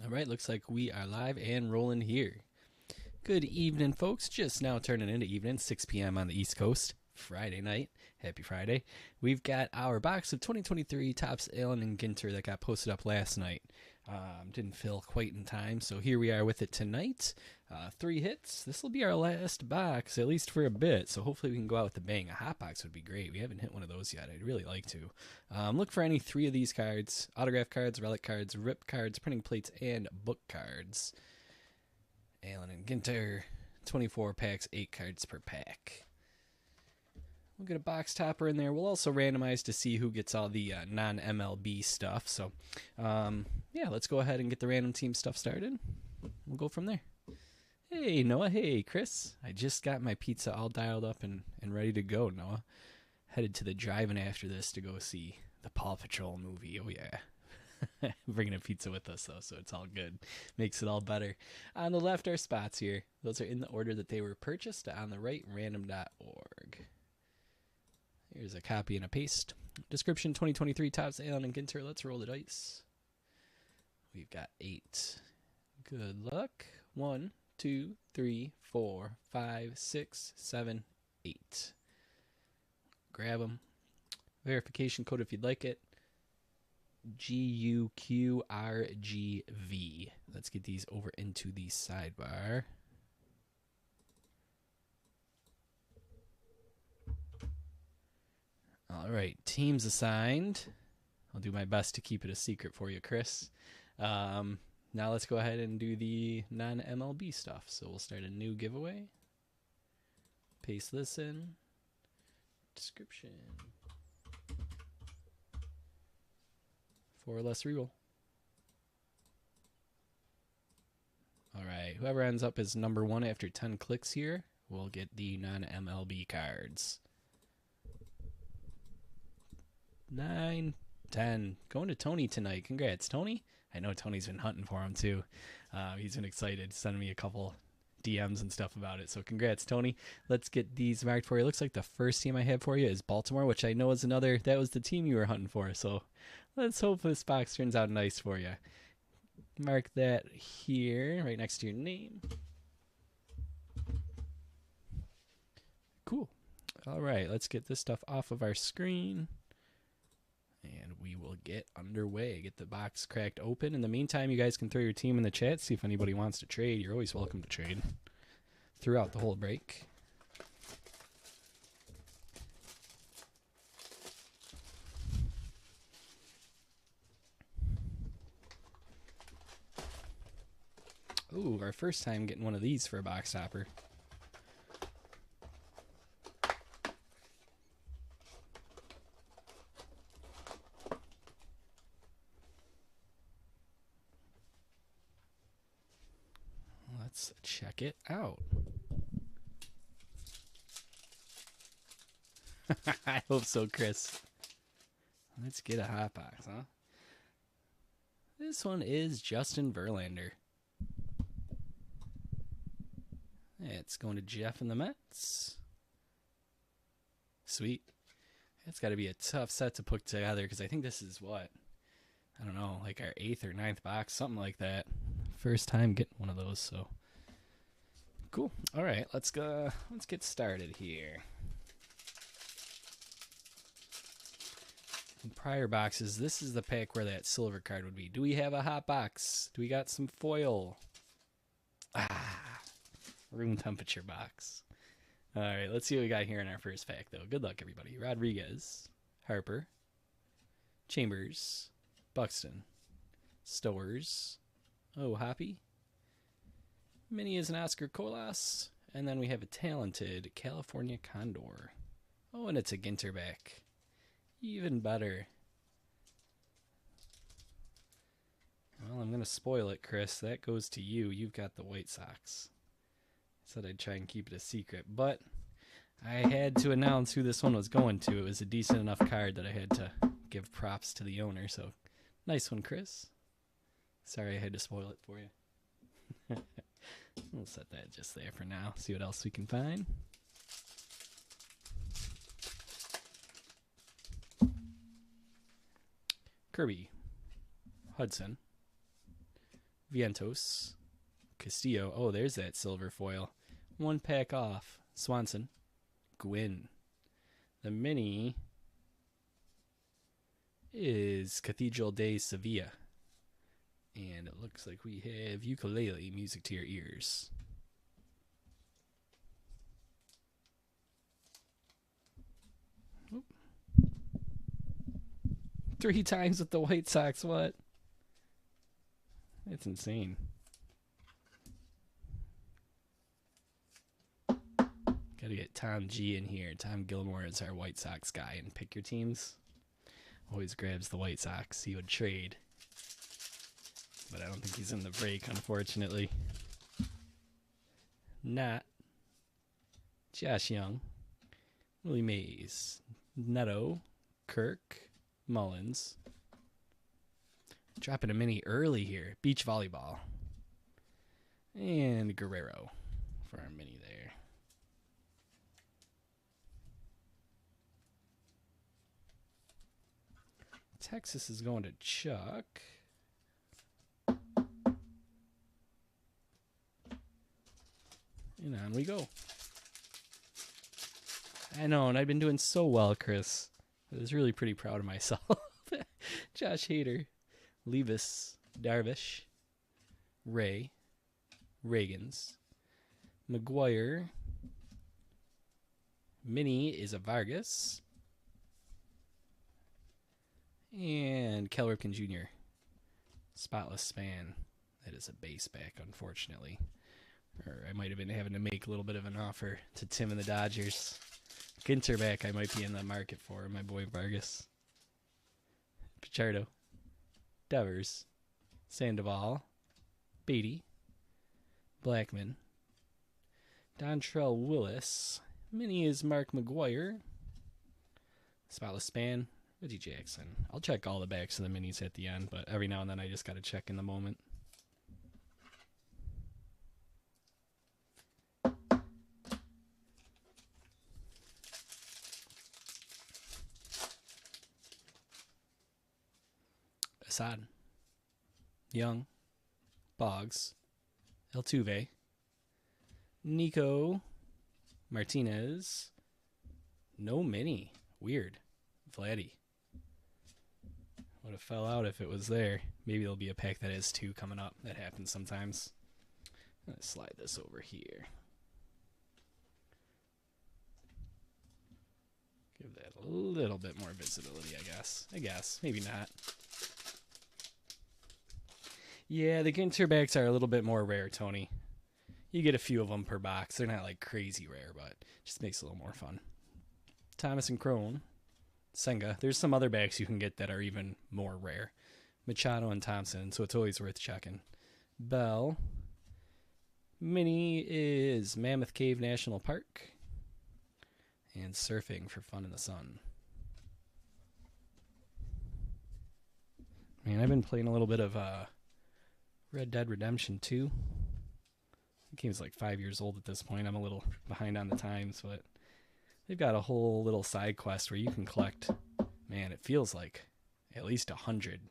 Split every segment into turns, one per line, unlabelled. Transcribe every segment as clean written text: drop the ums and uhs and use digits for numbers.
All right, looks like we are live and rolling here. Good evening, folks. Just now turning into evening, 6 p.m. on the East Coast, Friday night. Happy Friday. We've got our box of 2023 Topps Allen and Ginter that got posted up last night. Didn't fill quite in time, so here we are with it tonight. 3 hits. This will be our last box, at least for a bit, so hopefully we can go out with a bang. A hot box would be great. We haven't hit one of those yet. I'd really like to. Look for any 3 of these cards: autograph cards, relic cards, rip cards, printing plates, and book cards. Allen and Ginter, 24 packs, 8 cards per pack. We'll get a box topper in there. We'll also randomize to see who gets all the non-MLB stuff. So, yeah, let's go ahead and get the random team stuff started. We'll go from there. Hey, Noah. Hey, Chris. I just got my pizza all dialed up and ready to go, Noah. Headed to the drive-in after this to go see the Paw Patrol movie. Oh, yeah. Bringing a pizza with us, though, so it's all good. Makes it all better. On the left are spots here. Those are in the order that they were purchased. On the right, random.org. Here's a copy and a paste. Description: 2023 Topps Allen and Ginter. Let's roll the dice. We've got 8. Good luck. 1, 2, 3, 4, 5, 6, 7, 8. Grab them. Verification code if you'd like it. GUQRGV. Let's get these over into the sidebar. All right, teams assigned. I'll do my best to keep it a secret for you, Chris. Now let's go ahead and do the non-MLB stuff. So we'll start a new giveaway. Paste this in. Description. 4 or less reroll. All right, whoever ends up as number 1 after 10 clicks here will get the non-MLB cards. 9, 10. Going to Tony tonight. Congrats, Tony. I know Tony's been hunting for him too. He's been excited, sending me a couple DMs and stuff about it. So congrats, Tony. Let's get these marked for you. Looks like the first team I have for you is Baltimore, which I know is another. That was the team you were hunting for. So let's hope this box turns out nice for you. Mark that here, right next to your name. Cool. All right, let's get this stuff off of our screen. And we will get underway. Get the box cracked open. In the meantime, you guys can throw your team in the chat, see if anybody wants to trade. You're always welcome to trade throughout the whole break. Ooh, our first time getting one of these for a box topper. Let's check it out. I hope so, Chris. Let's get a hot box, huh? This one is Justin Verlander. It's going to Jeff and the Mets. Sweet. It's got to be a tough set to put together because I think this is what? I don't know, like our 8th or 9th box, something like that. First time getting one of those, so cool. All right, let's go. Let's get started here. In prior boxes, this is the pack where that silver card would be. Do we have a hot box? Do we got some foil? Room temperature box. All right, let's see what we got here in our first pack, though. Good luck, everybody. Rodriguez, Harper, Chambers, Buxton, Stowers. Oh, Hoppy. Mini is an Oscar Colas. And then we have a talented California Condor. Oh, and it's a Ginter back. Even better. Well, I'm going to spoil it, Chris. That goes to you. You've got the White Sox. Said I'd try and keep it a secret, but I had to announce who this one was going to. It was a decent enough card that I had to give props to the owner, so nice one, Chris. Sorry I had to spoil it for you. We'll set that just there for now. See what else we can find. Kirby, Hudson, Vientos. Castillo. Oh, there's that silver foil. 1 pack off. Swanson. Gwyn. The mini is Cathedral de Sevilla. And it looks like we have Ukulele, Music to Your Ears. Oop. 3 times with the White Sox, what? That's insane. Gotta get Tom G in here. Tom Gilmore is our White Sox guy, and pick your teams. Always grabs the White Sox. He would trade. But I don't think he's in the break, unfortunately. Nat. Josh Young. Willie Mays. Neto. Kirk. Mullins. Dropping a mini early here. Beach volleyball. And Guerrero for our mini there. Texas is going to Chuck. And on we go. I know, and I've been doing so well, Chris. I was really pretty proud of myself. Josh Hader. Levis. Darvish. Ray. Reagans. McGuire. Mini is a Vargas. And Cal Ripken Jr. Spotless Span. That is a base back, unfortunately. Or I might have been having to make a little bit of an offer to Tim and the Dodgers. Ginter back I might be in the market for, my boy Vargas. Pichardo. Devers. Sandoval. Beatty. Blackman. Dontrell Willis. Mini is Mark McGuire. Spotless Span. Reggie Jackson. I'll check all the backs of the minis at the end, but every now and then I just got to check in the moment. Assad. Young. Boggs. Altuve. Nico. Martinez. No mini. Weird. Vladdy. Would have fell out if it was there. Maybe there'll be a pack that has 2 coming up. That happens sometimes. I'm going to slide this over here. Give that a little bit more visibility, I guess. Maybe not. Yeah, the Ginter backs are a little bit more rare, Tony. You get a few of them per box. They're not like crazy rare, but it just makes it a little more fun. Thomas and Crone. Senga. There's some other backs you can get that are even more rare. Machado and Thompson, so it's always worth checking. Bell. Mini is Mammoth Cave National Park. And Surfing for Fun in the Sun. Man, I've been playing a little bit of Red Dead Redemption 2. The game's like 5 years old at this point. I'm a little behind on the times, but they've got a whole little side quest where you can collect, man, it feels like at least 100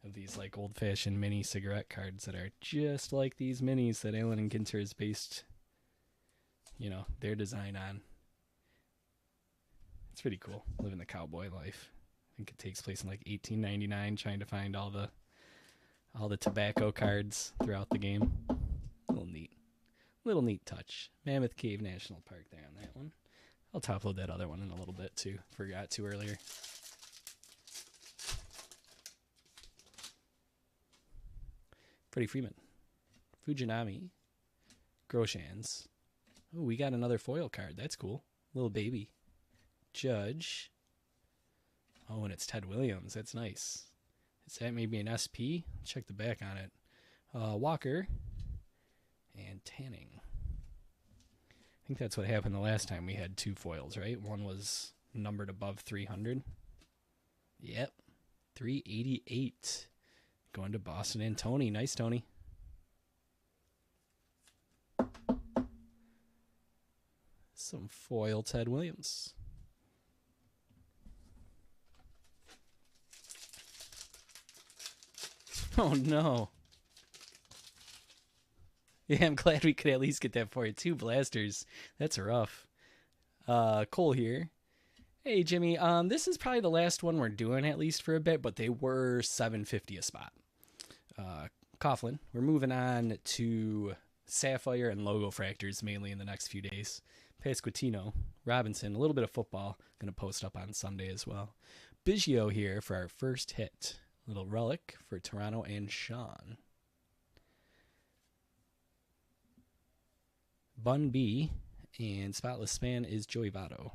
of these like old-fashioned mini cigarette cards that are just like these minis that Allen and Ginter has based, you know, their design on. It's pretty cool, living the cowboy life. I think it takes place in like 1899, trying to find all the tobacco cards throughout the game. Little neat touch. Mammoth Cave National Park there on that one. I'll top load that other one in a little bit too. Forgot to earlier. Freddie Freeman. Fujinami. Groshans. Oh, we got another foil card. That's cool. Little baby. Judge. Oh, and it's Ted Williams. That's nice. Is that maybe an SP? Check the back on it. Walker. And Tanning. I think that's what happened the last time we had 2 foils, right? One was numbered above 300. Yep. 388. Going to Boston and Tony. Nice, Tony. Some foil Ted Williams. Oh, no. Yeah, I'm glad we could at least get that for you. Two blasters. That's rough. Cole here. Hey Jimmy, this is probably the last one we're doing at least for a bit, but they were 750 a spot. Coughlin, we're moving on to Sapphire and Logo Fractors mainly in the next few days. Pasquitino, Robinson, a little bit of football. Going to post up on Sunday as well. Biggio here for our first hit. Little relic for Toronto and Sean. Bun B and Spotless Span is Joey Votto.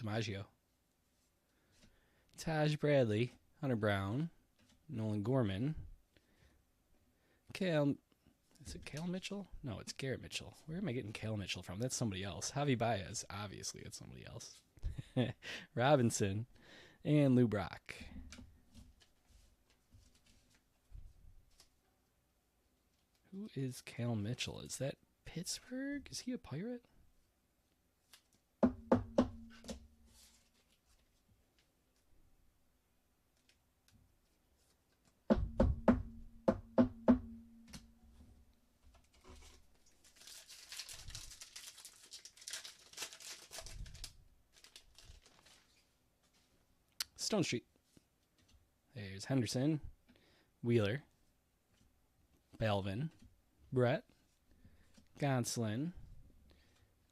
DiMaggio. Taj Bradley, Hunter Brown, Nolan Gorman, Cal. Is it Cal Mitchell? No, it's Garrett Mitchell. Where am I getting Cal Mitchell from? That's somebody else. Javi Baez, obviously, it's somebody else. Robinson and Lou Brock. Who is Cal Mitchell? Is that Pittsburgh? Is he a Pirate? Stone Street. There's Henderson, Wheeler, Belvin, Brett, Gonsolin,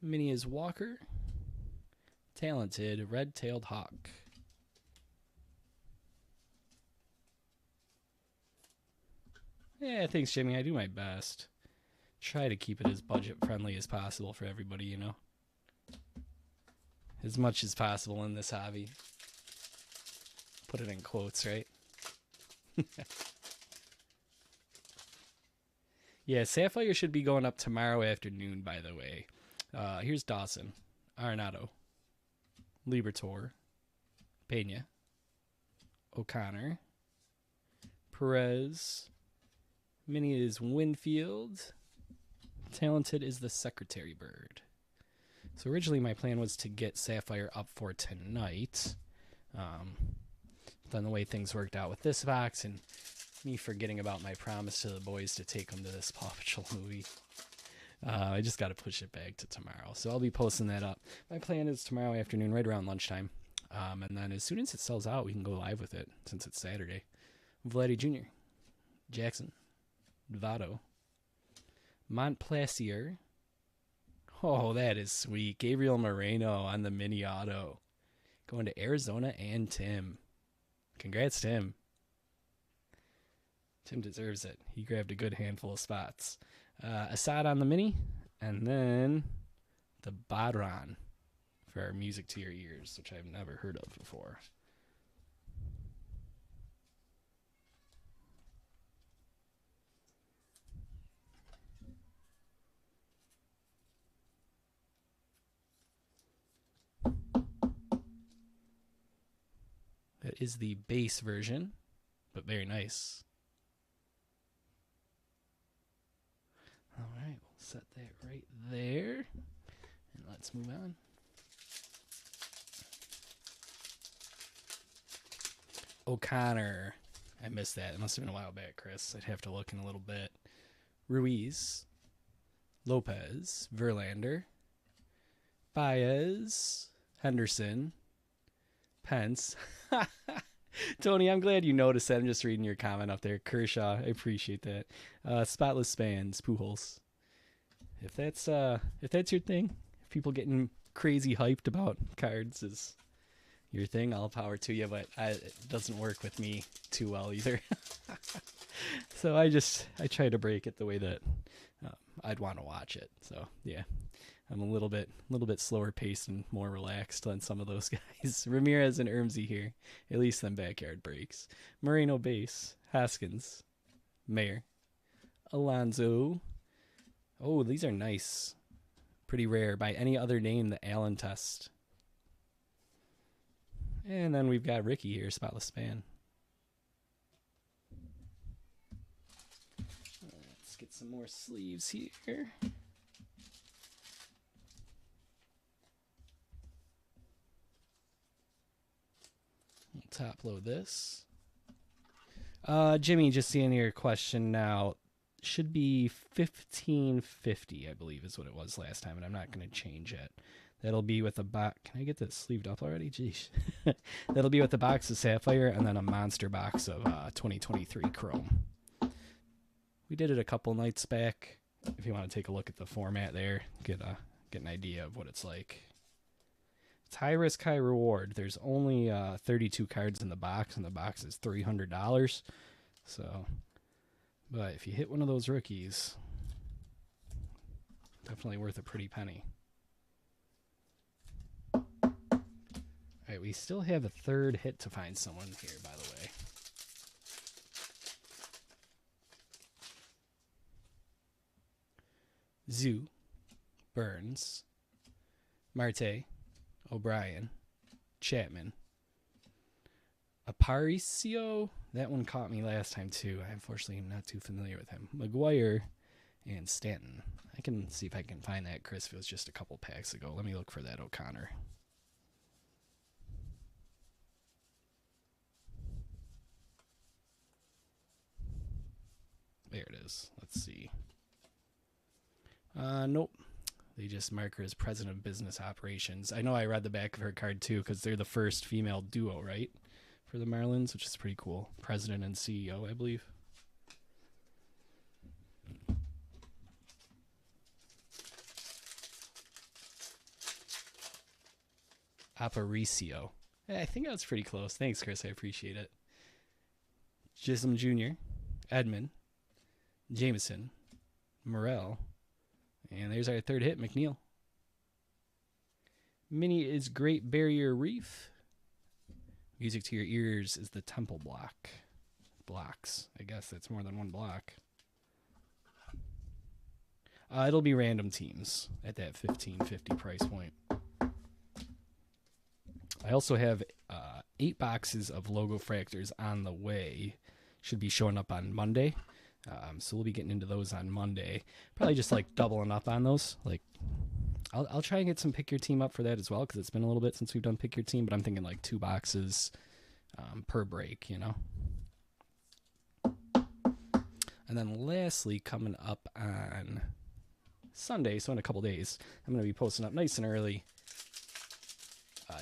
Minnie is Walker, Talented, Red-Tailed Hawk. Yeah, thanks, Jimmy. I do my best. Try to keep it as budget-friendly as possible for everybody, you know. As much as possible in this hobby. Put it in quotes, right? Yeah, Sapphire should be going up tomorrow afternoon, by the way. Here's Dawson, Arenado, Libertor, Pena, O'Connor, Perez, Minnie is Winfield, Talented is the Secretary Bird. So originally my plan was to get Sapphire up for tonight. Then the way things worked out with this box and me forgetting about my promise to the boys to take them to this Paw Patrol movie, I just got to push it back to tomorrow. So I'll be posting that up. My plan is tomorrow afternoon, right around lunchtime. And then as soon as it sells out, we can go live with it since it's Saturday. Vladdy Jr., Jackson, Votto, Montplaisir. Oh, that is sweet. Gabriel Moreno on the mini auto. Going to Arizona and Tim. Congrats, Tim. Tim deserves it. He grabbed a good handful of spots. Assad on the mini, and then the Badran for our Music to Your Ears, which I've never heard of before. That is the base version, but very nice. All right, we'll set that right there, and let's move on. O'Connor. I missed that. It must have been a while back, Chris. I'd have to look in a little bit. Ruiz, Lopez, Verlander, Baez, Henderson, Pence. Tony, I'm glad you noticed that. I'm just reading your comment up there. Kershaw, I appreciate that. Spotless Spans, Pujols. If that's your thing, if people getting crazy hyped about cards is your thing, all power to you, but it doesn't work with me too well either. So I try to break it the way that I'd want to watch it. So yeah, I'm a little bit slower paced and more relaxed than some of those guys. Ramirez and Ermsey here, at least them backyard breaks. Moreno base, Haskins, Mayer, Alonso. Oh, these are nice. Pretty rare by any other name, the Allen test. And then we've got Ricky here, spotless span. Let's get some more sleeves here. We'll top load this. Jimmy, just seeing your question now. Should be 1550, I believe is what it was last time, and I'm not going to change it. That'll be with a box. Can I get this sleeved up already? Jeez. That'll be with the box of Sapphire and then a monster box of 2023 Chrome. We did it a couple nights back. If you want to take a look at the format there, get an idea of what it's like. It's high risk, high reward. There's only 32 cards in the box, and the box is $300. So, but if you hit one of those rookies, definitely worth a pretty penny. All right, we still have a third hit to find someone here, by the way. Zoo, Burns, Marte, O'Brien, Chapman, Aparicio. That one caught me last time too. I unfortunately am not too familiar with him. McGuire and Stanton. I can see if I can find that, Chris, if it was just a couple packs ago. Let me look for that O'Connor. There it is. Let's see. Nope. They just mark her as president of business operations. I know I read the back of her card too, because they're the first female duo, right? For the Marlins, which is pretty cool. President and CEO, I believe. Aparicio. I think that's pretty close. Thanks, Chris. I appreciate it. Chisholm Jr., Edmund, Jameson, Morel, and there's our third hit, McNeil. Mini is Great Barrier Reef. Music to your ears is the Temple block. Blocks. I guess that's more than one block. It'll be random teams at that $15.50 price point. I also have 8 boxes of logo fractors on the way. Should be showing up on Monday. So we'll be getting into those on Monday. Probably just like doubling up on those. Like, I'll try and get some Pick Your Team up for that as well, because it's been a little bit since we've done Pick Your Team. But I'm thinking like 2 boxes per break, you know. And then lastly, coming up on Sunday, so in a couple days, I'm going to be posting up nice and early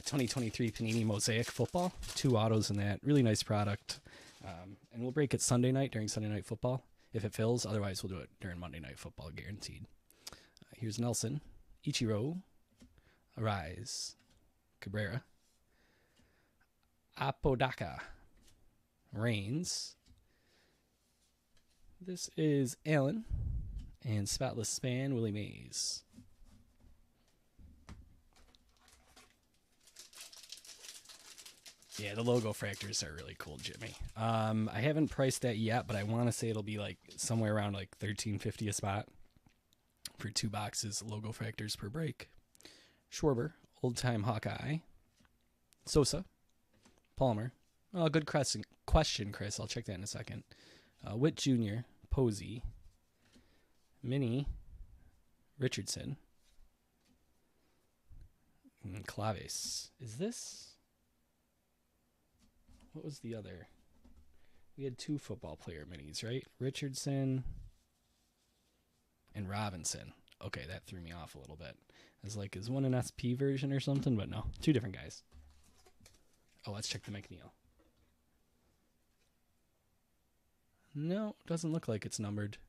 2023 Panini Mosaic Football. 2 autos in that. Really nice product. And we'll break it Sunday night during Sunday Night Football if it fills. Otherwise, we'll do it during Monday Night Football, guaranteed. Here's Nelson, Ichiro, Arise, Cabrera, Apodaca, Reigns. This is Allen, and Spotless Span, Willie Mays. Yeah, the logo fractors are really cool, Jimmy. I haven't priced that yet, but I want to say it'll be like somewhere around like $13.50 a spot for 2 boxes logo fractors per break. Schwarber, Old Time Hawkeye, Sosa, Palmer. Oh, good question, Chris. I'll check that in a second. Witt Jr., Posey, Mini, Richardson, and Claves. Is this? What was the other? We had 2 football player minis, right? Richardson and Robinson. Okay, that threw me off a little bit. I was like, is one an SP version or something? But no, 2 different guys. Oh, let's check the McNeil. No, doesn't look like it's numbered.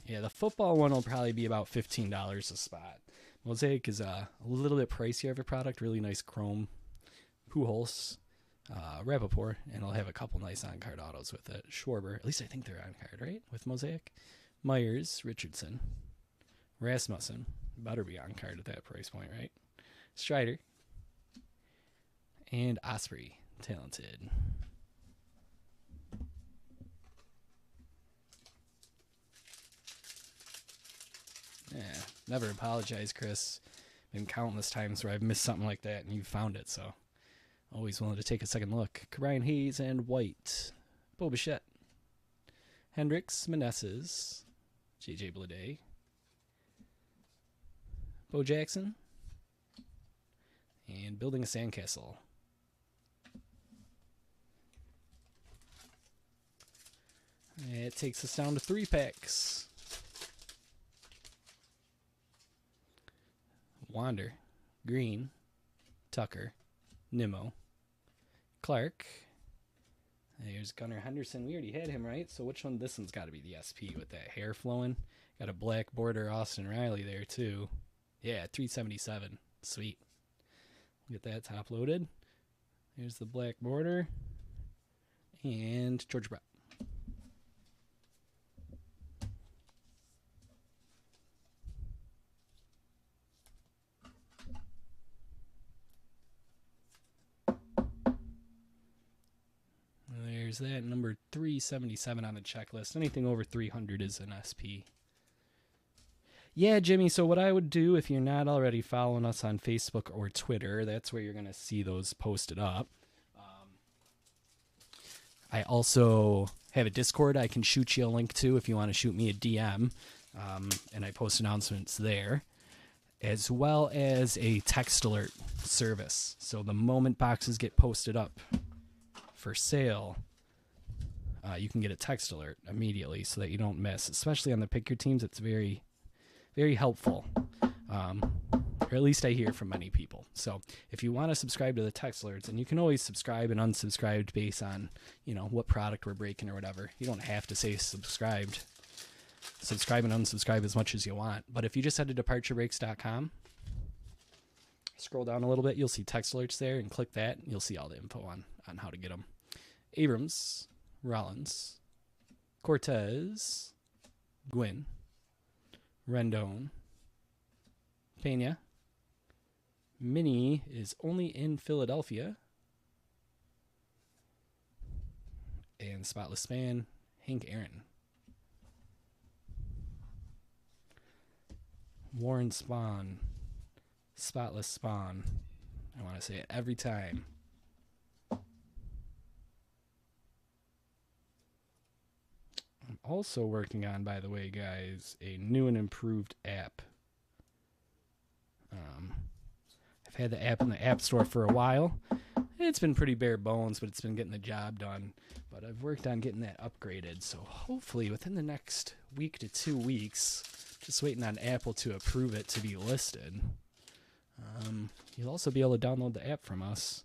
Yeah, the football one will probably be about $15 a spot. Mosaic is a little bit pricier of a product. Really nice chrome. Pujols, Rappaport, and I'll have a couple nice on-card autos with it. Schwarber, at least I think they're on-card, right? With Mosaic. Myers, Richardson, Rasmussen, better be on-card at that price point, right? Strider, and Osprey. Talented. Yeah, never apologize, Chris. Been countless times where I've missed something like that and you found it, so always willing to take a second look. Ryan Hayes and White. Bo Bichette. Hendricks, Meneses. J.J. Bleday. Bo Jackson. And building a sandcastle. It takes us down to 3 packs. Wander, Green, Tucker, Nimmo, Clark. There's Gunnar Henderson. We already had him, right? So which one? This one's got to be the SP with that hair flowing. Got a black border Austin Riley there, too. Yeah, 377. Sweet. Get that top loaded. There's the black border. And George Brett. There's that, number 377 on the checklist. Anything over 300 is an SP. Yeah, Jimmy, so what I would do if you're not already following us on Facebook or Twitter, that's where you're going to see those posted up. I also have a Discord I can shoot you a link to if you want to shoot me a DM, and I post announcements there, as well as a text alert service. So the moment boxes get posted up for sale, you can get a text alert immediately so that you don't miss, especially on the pick your teams. It's very, very helpful. Or at least I hear from many people. So if you want to subscribe to the text alerts, and you can always subscribe and unsubscribe based on, what product we're breaking or whatever. You don't have to say subscribed. Subscribe and unsubscribe as much as you want. But if you just head to departurebreaks.com, scroll down a little bit, you'll see text alerts there, and click that. You'll see all the info on how to get them. Abrams, Rollins, Cortez, Gwynn, Rendon, Pena. Mini is only in Philadelphia. And Spotless Span, Hank Aaron. Warren Spahn, Spotless Spawn. I want to say it every time. I'm also working on, by the way, guys, a new and improved app. I've had the app in the App Store for a while. It's been pretty bare bones, but it's been getting the job done. But I've worked on getting that upgraded, so hopefully within the next week to 2 weeks, just waiting on Apple to approve it to be listed. You'll also be able to download the app from us.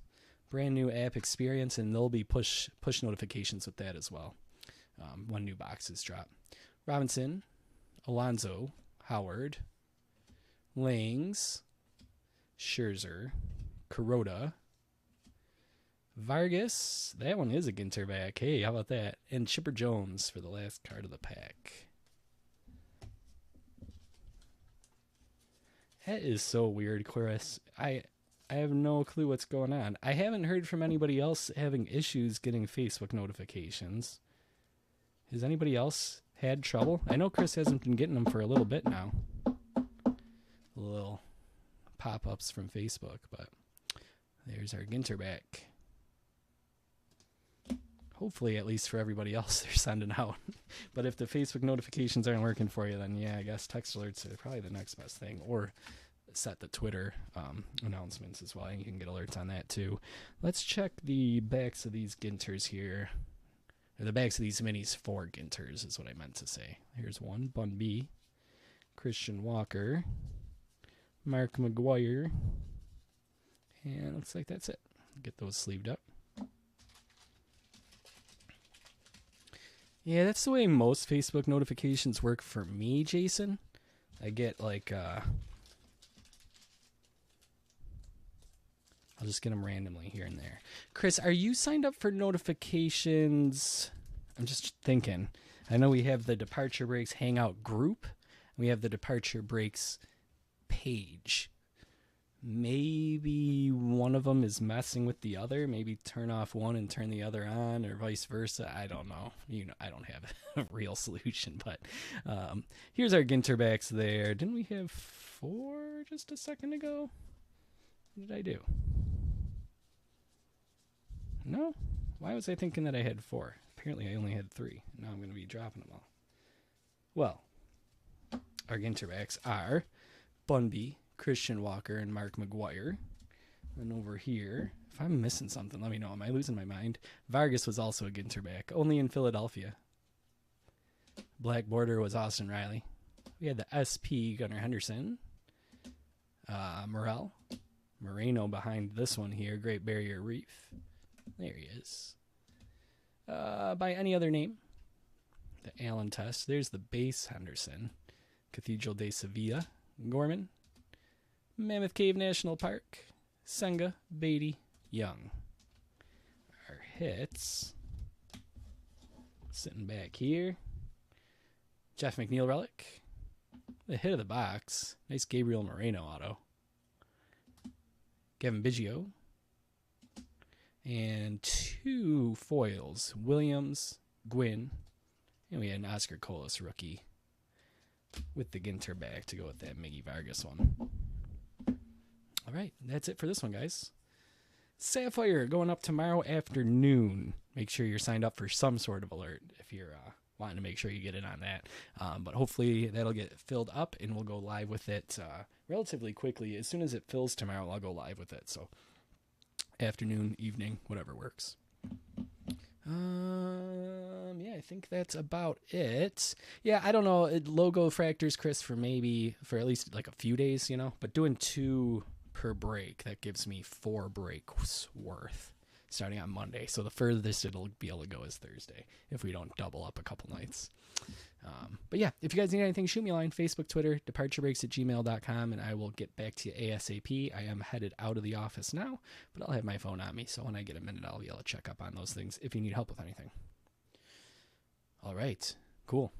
Brand new app experience, and there'll be push notifications with that as well. When new boxes drop. Robinson, Alonso, Howard, Langs, Scherzer, Kuroda, Vargas. That one is a Ginter back. Hey, how about that? And Chipper Jones for the last card of the pack. That is so weird, Chris. I have no clue what's going on. I haven't heard from anybody else having issues getting Facebook notifications. Has anybody else had trouble? I know Chris hasn't been getting them for a little bit now. Little pop-ups from Facebook, but there's our Ginter back. Hopefully, at least for everybody else they're sending out. But if the Facebook notifications aren't working for you, then yeah, I guess text alerts are probably the next best thing. Or set the Twitter announcements as well. And you can get alerts on that too. Let's check the backs of these Ginters here. Or the backs of these minis for Ginters is what I meant to say. Here's one. Bun B. Christian Walker. Mark McGuire. And looks like that's it. Get those sleeved up. Yeah, that's the way most Facebook notifications work for me, Jason. I get like, I'll just get them randomly here and there. Chris, are you signed up for notifications? I'm just thinking. I know we have the Departure Breaks Hangout group. We have the Departure Breaks page. maybe one of them is messing with the other. Maybe turn off one and turn the other on, or vice versa. I don't know. I don't have a real solution, but here's our Ginter backs there. Didn't we have 4 just a second ago? What did I do? No? Why was I thinking that I had 4? Apparently I only had 3. Now I'm going to be dropping them all. Well, our Ginter backs are Bunby, Christian Walker, and Mark McGuire. And over here, if I'm missing something, let me know. Am I losing my mind? Vargas was also a Ginter back, only in Philadelphia. Black border was Austin Riley. We had the SP Gunnar Henderson. Moreno behind this one here, Great Barrier Reef. There he is. By any other name, the Allen test. There's the base Henderson. Cathedral de Sevilla, Gorman. Mammoth Cave National Park, Senga, Beatty, Young. Our hits, sitting back here, Jeff McNeil relic. The hit of the box, nice Gabriel Moreno auto. Kevin Biggio. And 2 foils, Williams, Gwynn, and we had an Oscar Colas rookie with the Ginter back to go with that Miggy Vargas one. All right, that's it for this one, guys. Sapphire going up tomorrow afternoon. Make sure you're signed up for some sort of alert if you're wanting to make sure you get in on that. But hopefully that'll get filled up, and we'll go live with it relatively quickly. As soon as it fills tomorrow, I'll go live with it. So afternoon, evening, whatever works. Yeah, I think that's about it. Yeah, I don't know. Logo fractors, Chris, for at least like a few days, but doing 2 per break, that gives me 4 breaks worth starting on Monday. So the furthest it'll be able to go is Thursday if we don't double up a couple nights. But yeah, if you guys need anything, shoot me a line, Facebook, Twitter, departurebreaks@gmail.com, and I will get back to you ASAP. I am headed out of the office now, but I'll have my phone on me, so when I get a minute, I'll be able to check up on those things if you need help with anything. All right, cool.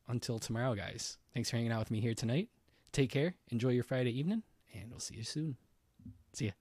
Until tomorrow, guys. Thanks for hanging out with me here tonight. Take care, enjoy your Friday evening, and we'll see you soon. See ya.